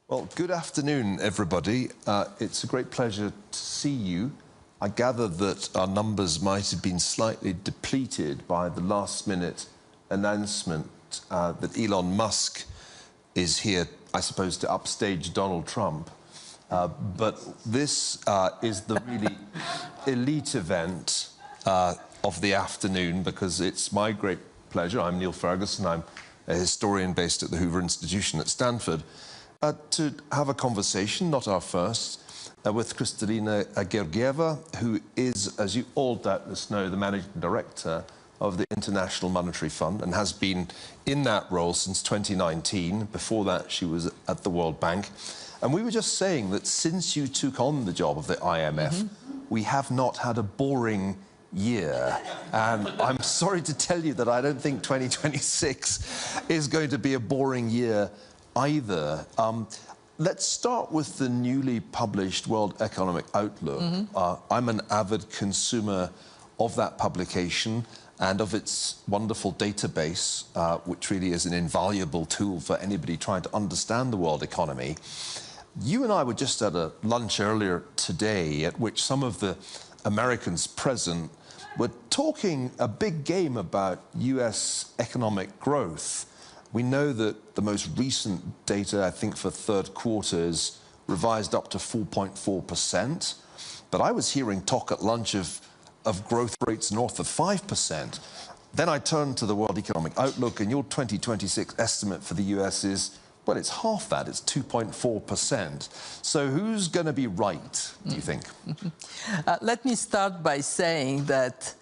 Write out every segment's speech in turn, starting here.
Well, good afternoon, everybody. It's a great pleasure to see you. I gather that our numbers might have been slightly depleted by the last-minute announcement that Elon Musk is here, I suppose, to upstage Donald Trump. But this is the really elite event of the afternoon, because it's my great pleasure. I'm Neil Ferguson. I'm a historian based at the Hoover Institution at Stanford. To have a conversation, not our first, with Kristalina Georgieva, who is, as you all doubtless know, the Managing Director of the International Monetary Fund and has been in that role since 2019. Before that, she was at the World Bank. And we were just saying that since you took on the job of the IMF, we have not had a boring year. And I'm sorry to tell you that I don't think 2026 is going to be a boring year either. Let's start with the newly published World Economic Outlook. I'm an avid consumer of that publication and of its wonderful database, which really is an invaluable tool for anybody trying to understand the world economy. You and I were just at a lunch earlier today at which some of the Americans present were talking a big game about US economic growth. We know that the most recent data, I think, for third quarter is revised up to 4.4%. But I was hearing talk at lunch of growth rates north of 5%. Then I turned to the World Economic Outlook, and your 2026 estimate for the US is, well, it's half that. It's 2.4%. So who's going to be right, do you think? Let me start by saying that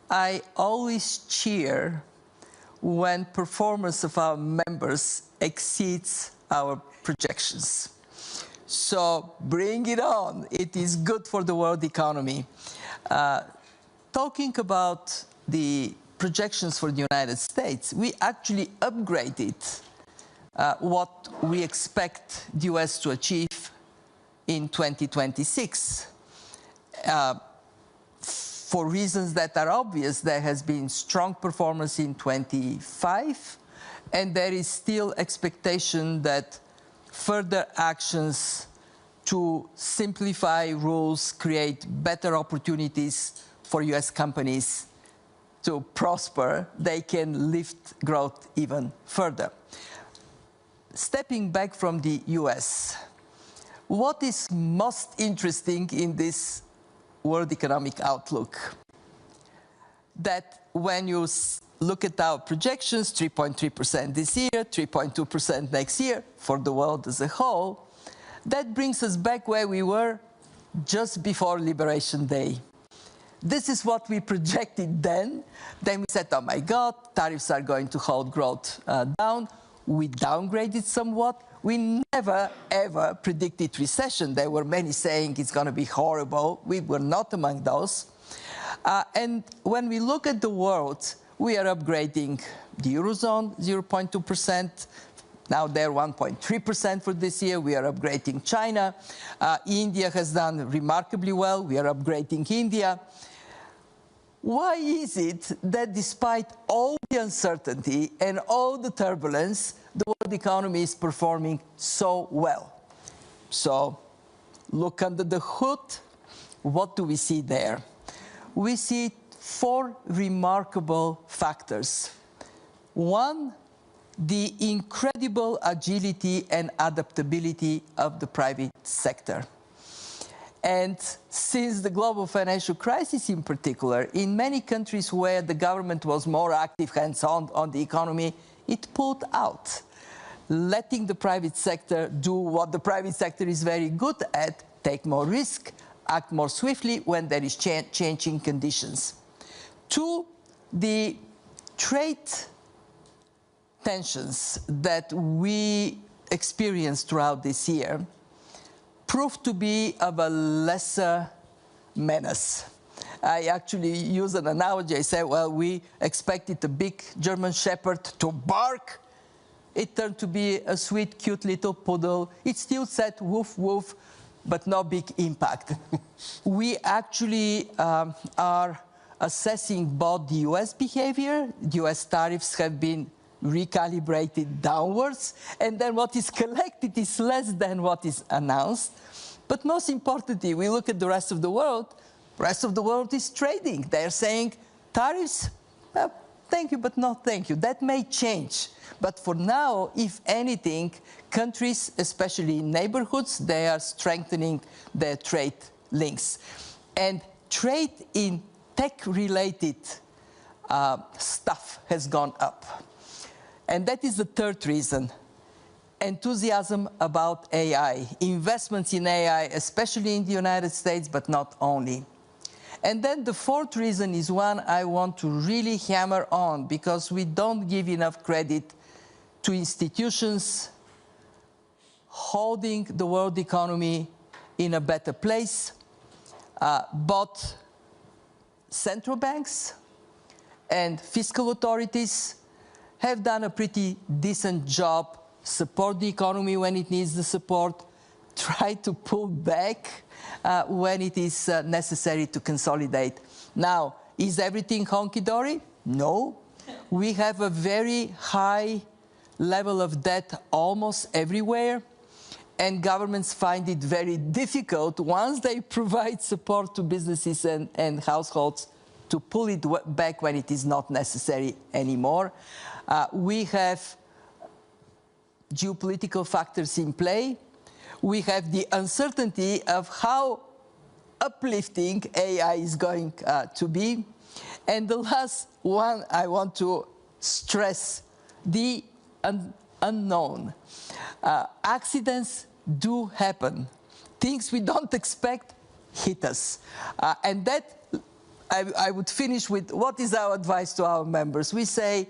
I always cheer when performance of our members exceeds our projections. So bring it on. It is good for the world economy. Talking about the projections for the United States, we actually upgraded what we expect the US to achieve in 2026. For reasons that are obvious, there has been strong performance in 25, and there is still expectation that further actions to simplify rules, create better opportunities for US companies to prosper, they can lift growth even further. Stepping back from the US, what is most interesting in this World Economic Outlook? That when you look at our projections, 3.3% this year, 3.2% next year for the world as a whole, that brings us back where we were just before Liberation Day. This is what we projected then. Then we said, oh my God, tariffs are going to hold growth down. We downgraded somewhat. We never, ever predicted recession. There were many saying it's going to be horrible. We were not among those. And when we look at the world, we are upgrading the Eurozone, 0.2%. Now they're 1.3% for this year. We are upgrading China. India has done remarkably well. We are upgrading India. Why is it that despite all the uncertainty and all the turbulence, the world economy is performing so well? So look under the hood. What do we see there? We see four remarkable factors. One, the incredible agility and adaptability of the private sector. And since the global financial crisis in particular, in many countries where the government was more active hands-on on the economy, it pulled out, letting the private sector do what the private sector is very good at, take more risk, act more swiftly when there is changing conditions. Two, the trade tensions that we experienced throughout this year proved to be of a lesser menace. I actually use an analogy. I say, well, we expected a big German shepherd to bark. It turned to be a sweet, cute little poodle. It still said woof, woof, but no big impact. We actually are assessing both the US behavior. The US tariffs have been recalibrated downwards, and then what is collected is less than what is announced. But most importantly, we look at the rest of the world. The rest of the world is trading. They're saying tariffs, well, thank you, but no thank you. That may change. But for now, if anything, countries, especially in neighborhoods, they are strengthening their trade links. And trade in tech-related stuff has gone up. And that is the third reason. Enthusiasm about AI, investments in AI, especially in the United States, but not only. And then the fourth reason is one I want to really hammer on, because we don't give enough credit to institutions holding the world economy in a better place. But central banks and fiscal authorities have done a pretty decent job, support the economy when it needs the support, try to pull back when it is necessary to consolidate. Now, is everything honky-dory? No. We have a very high level of debt almost everywhere, and governments find it very difficult, once they provide support to businesses and households, to pull it back when it is not necessary anymore. We have geopolitical factors in play. We have the uncertainty of how uplifting AI is going to be. And the last one I want to stress, the unknown. Accidents do happen. Things we don't expect hit us. And that, I would finish with, what is our advice to our members? We say,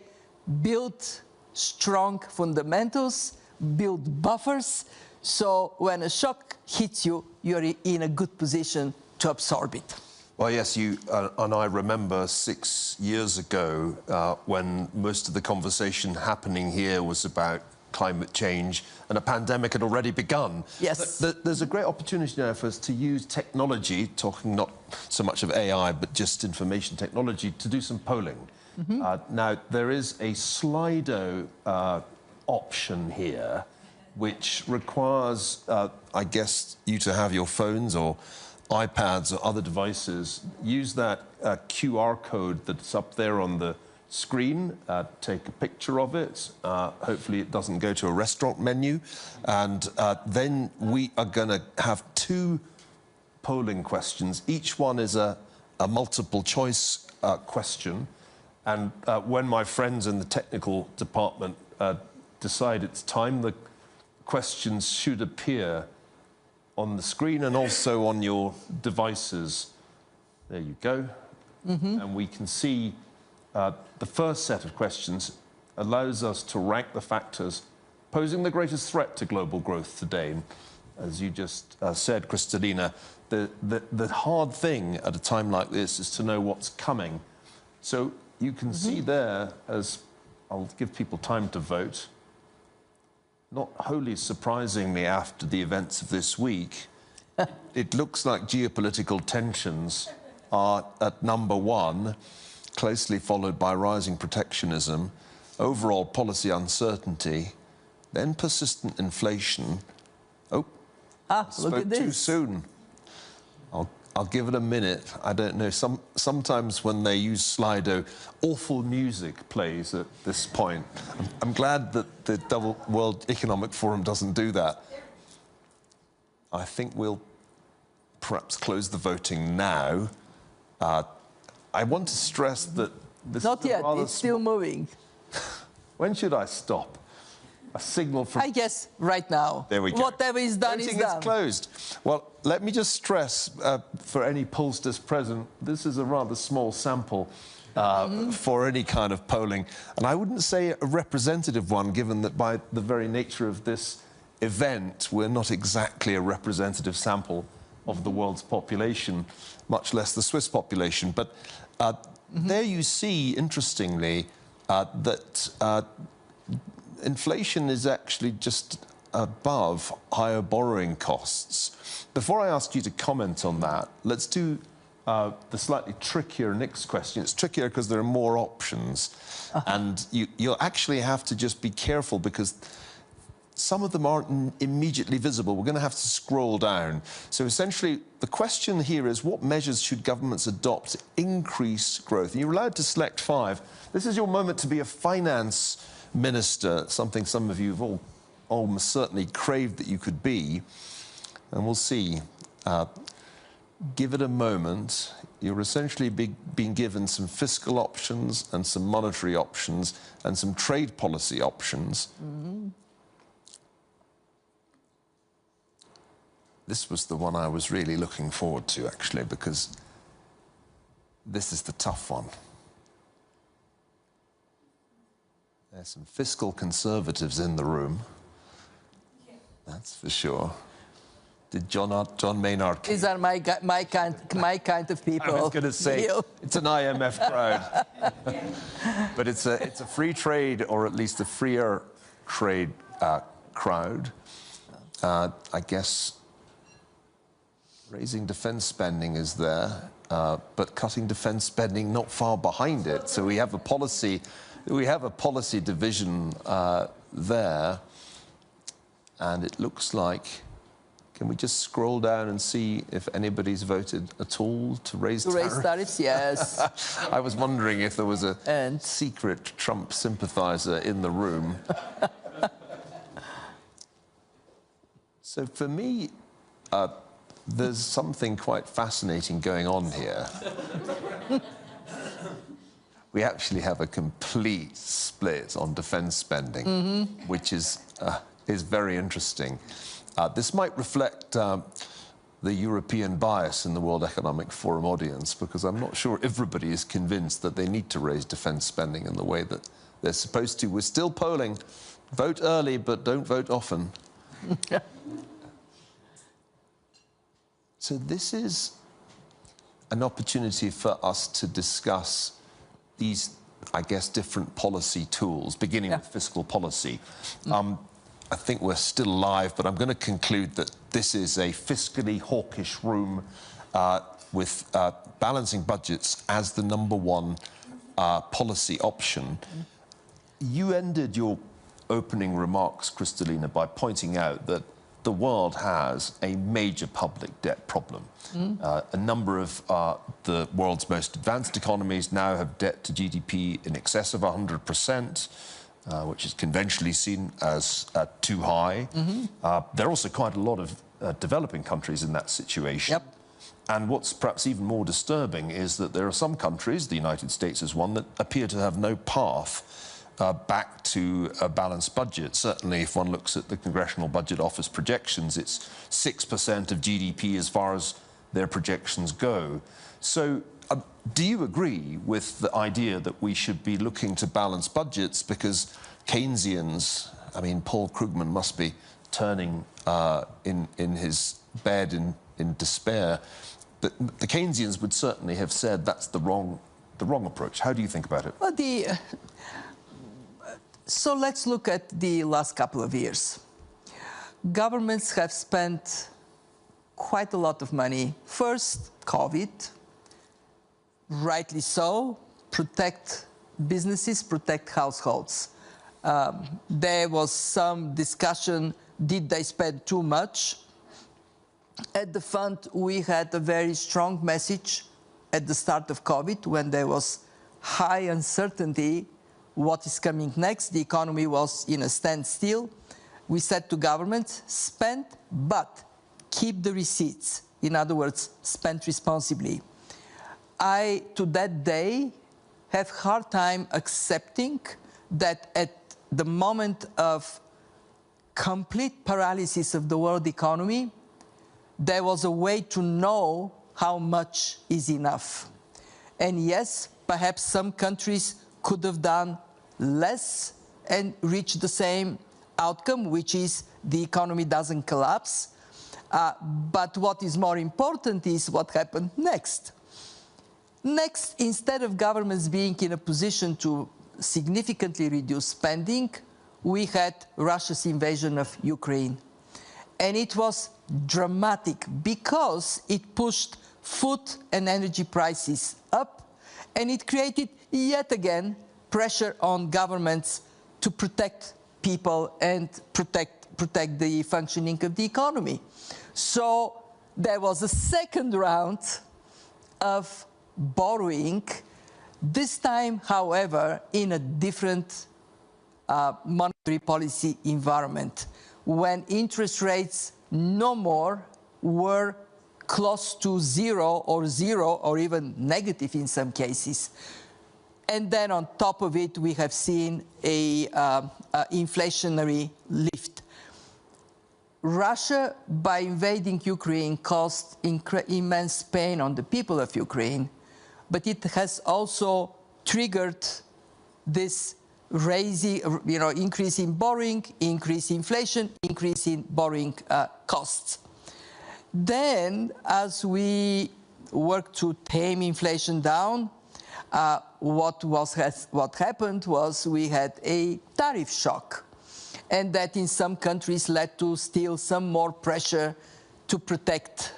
build strong fundamentals, build buffers, so when a shock hits you, you're in a good position to absorb it. Well, yes, you and I remember 6 years ago when most of the conversation happening here was about climate change, and a pandemic had already begun. Yes. There's a great opportunity now for us to use technology, talking not so much of AI, but just information technology, to do some polling. Now, there is a Slido option here, which requires, I guess, you to have your phones or iPads or other devices, use that QR code that's up there on the screen, take a picture of it. Hopefully it doesn't go to a restaurant menu. And then we are going to have 2 polling questions. Each one is a multiple choice question. And when my friends in the technical department decide it's time, the questions should appear on the screen and also on your devices. There you go. And we can see the first set of questions allows us to rank the factors posing the greatest threat to global growth today. And as you just said, Kristalina, the hard thing at a time like this is to know what's coming. So you can see there, as I'll give people time to vote, not wholly surprisingly after the events of this week, it looks like geopolitical tensions are at #1, closely followed by rising protectionism, overall policy uncertainty, then persistent inflation. Oh, look at this. Too soon. I'll give it a minute. I don't know. Sometimes when they use Slido, awful music plays at this point. I'm glad that the World Economic Forum doesn't do that. I think we'll perhaps close the voting now. I want to stress that this Not is yet, it's still moving. When should I stop? A signal from... I guess right now. There we go. Whatever is done Voting is done. is closed. Well, let me just stress, for any pollsters present, this is a rather small sample for any kind of polling. And I wouldn't say a representative one, given that by the very nature of this event, we're not exactly a representative sample of the world's population, much less the Swiss population. But there you see, interestingly, that inflation is actually just above higher borrowing costs. Before I ask you to comment on that, let's do the slightly trickier next question. It's trickier because there are more options. And you'll actually have to just be careful because some of them aren't immediately visible. We're going to have to scroll down. So essentially, the question here is, what measures should governments adopt to increase growth? And you're allowed to select 5. This is your moment to be a finance minister, something some of you have almost certainly craved that you could be. And we'll see. Give it a moment. You're essentially being given some fiscal options and some monetary options and some trade policy options. Mm-hmm. This was the one I was really looking forward to, actually, because this is the tough one. There's some fiscal conservatives in the room. That's for sure. Did John Maynard Keynes... These are my kind of people. I was going to say, it's an IMF crowd. But it's a free trade, or at least a freer trade crowd. I guess raising defence spending is there, but cutting defence spending not far behind it. So we have a policy division there, and it looks like... Can we just scroll down and see if anybody's voted at all to raise tariffs? To raise tariffs, yes. I was wondering if there was a secret Trump sympathizer in the room. So for me, there's something quite fascinating going on here. We actually have a complete split on defence spending, which is very interesting. This might reflect the European bias in the World Economic Forum audience, because I'm not sure everybody is convinced that they need to raise defence spending in the way that they're supposed to. We're still polling. Vote early, but don't vote often. So this is an opportunity for us to discuss these, I guess, different policy tools, beginning with fiscal policy. I think we're still live, but I'm going to conclude that this is a fiscally hawkish room with balancing budgets as the #1 policy option. You ended your opening remarks, Kristalina, by pointing out that the world has a major public debt problem. A number of the world's most advanced economies now have debt to GDP in excess of 100%. Which is conventionally seen as too high. There are also quite a lot of developing countries in that situation. Yep. And what's perhaps even more disturbing is that there are some countries, the United States is one, that appear to have no path back to a balanced budget. Certainly, if one looks at the Congressional Budget Office projections, it's 6% of GDP as far as their projections go. So, do you agree with the idea that we should be looking to balance budgets? Because Keynesians, I mean, Paul Krugman must be turning in his bed in despair. But the Keynesians would certainly have said that's the wrong approach. How do you think about it? Well, so let's look at the last couple of years. Governments have spent quite a lot of money. First, COVID. Rightly so, protect businesses, protect households. There was some discussion, did they spend too much? At the fund, we had a very strong message at the start of COVID, when there was high uncertainty what is coming next. The economy was in a standstill. We said to governments, spend, but keep the receipts. In other words, spend responsibly. I, to that day, have hard time accepting that at the moment of complete paralysis of the world economy, there was a way to know how much is enough. And yes, perhaps some countries could have done less and reached the same outcome, which is the economy doesn't collapse. But what is more important is what happened next. Next, instead of governments being in a position to significantly reduce spending, we had Russia's invasion of Ukraine. And it was dramatic because it pushed food and energy prices up, and it created yet again pressure on governments to protect people and protect the functioning of the economy. So there was a second round of borrowing, this time, however, in a different monetary policy environment, when interest rates no more were close to zero or even negative in some cases. And then on top of it, we have seen a inflationary lift. Russia, by invading Ukraine, caused immense pain on the people of Ukraine, but it has also triggered this increase in borrowing, increase in inflation, increase in borrowing costs. Then, as we work to tame inflation down, what happened was we had a tariff shock, and that in some countries led to still some more pressure to protect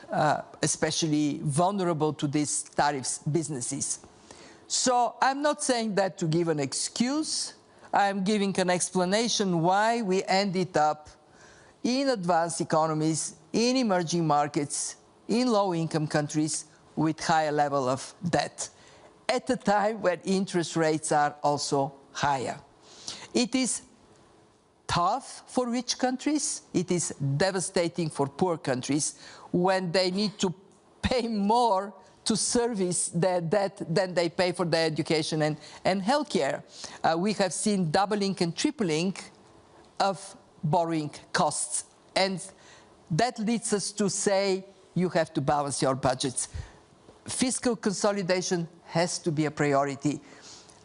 especially vulnerable to these tariffs businesses. So I'm not saying that to give an excuse. I'm giving an explanation why we ended up in advanced economies, in emerging markets, in low-income countries with higher level of debt, at a time when interest rates are also higher. It is tough for rich countries. It is devastating for poor countries when they need to pay more to service their debt than they pay for their education and healthcare. We have seen doubling and tripling of borrowing costs. And that leads us to say you have to balance your budgets. Fiscal consolidation has to be a priority.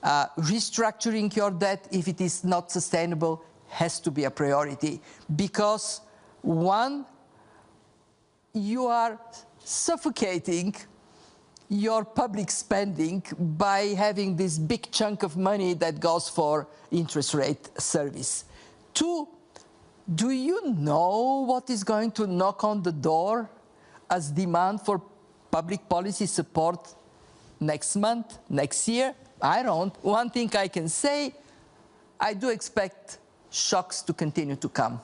Restructuring your debt, if it is not sustainable, has to be a priority. Because, one, you are suffocating your public spending by having this big chunk of money that goes for interest rate service. Two, do you know what is going to knock on the door as demand for public policy support next month, next year? I don't. One thing I can say, I do expect shocks to continue to come.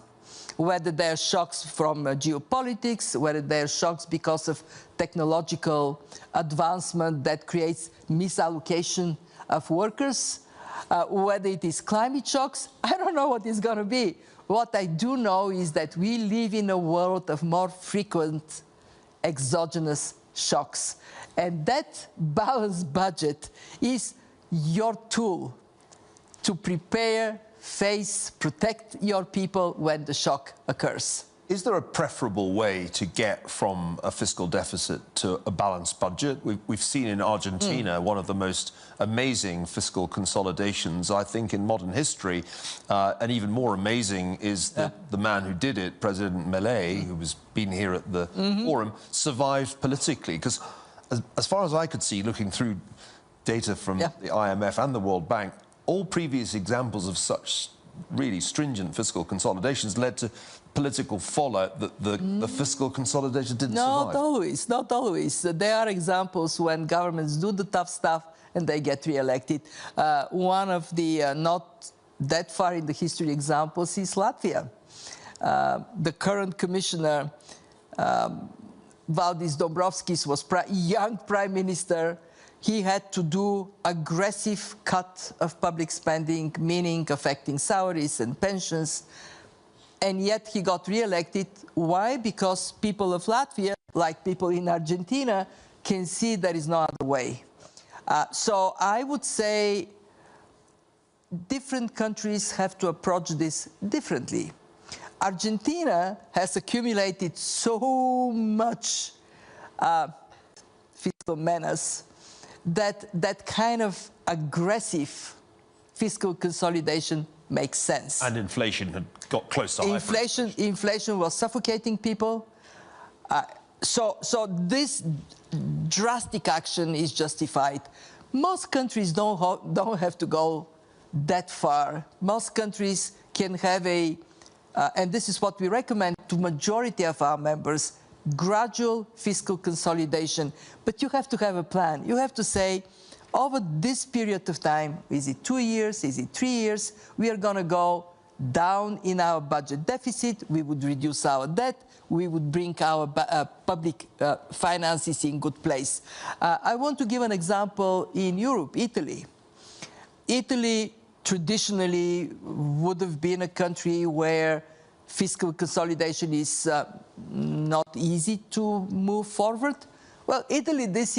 Whether they're shocks from geopolitics, whether they're shocks because of technological advancement that creates misallocation of workers, whether it is climate shocks, I don't know what it's going to be. What I do know is that we live in a world of more frequent exogenous shocks. And that balanced budget is your tool to prepare, face, protect your people when the shock occurs. Is there a preferable way to get from a fiscal deficit to a balanced budget? We've seen in Argentina one of the most amazing fiscal consolidations, I think, in modern history. And even more amazing is that the man who did it, President Milei, who has been here at the forum, survived politically. Because as far as I could see, looking through data from the IMF and the World Bank, all previous examples of such really stringent fiscal consolidations led to political fallout that the fiscal consolidation didn't survive. Not always. There are examples when governments do the tough stuff and they get re-elected. One of the not that far in the history examples is Latvia. The current commissioner, Valdis Dombrovskis, was young prime minister. He had to do aggressive cut of public spending, meaning affecting salaries and pensions. And yet he got re-elected. Why? Because people of Latvia, like people in Argentina, can see there is no other way. So I would say different countries have to approach this differently. Argentina has accumulated so much fiscal menace that kind of aggressive fiscal consolidation makes sense. And inflation had got close to high. Inflation was suffocating people. So this drastic action is justified. Most countries don't have to go that far. Most countries can have and this is what we recommend to majority of our members, gradual fiscal consolidation, but you have to have a plan. You have to say, over this period of time, is it 2 years, is it 3 years, we are going to go down in our budget deficit, we would reduce our debt, we would bring our public finances in good place. I want to give an example in Europe, Italy. Italy traditionally would have been a country where fiscal consolidation is not easy to move forward. Well, Italy this year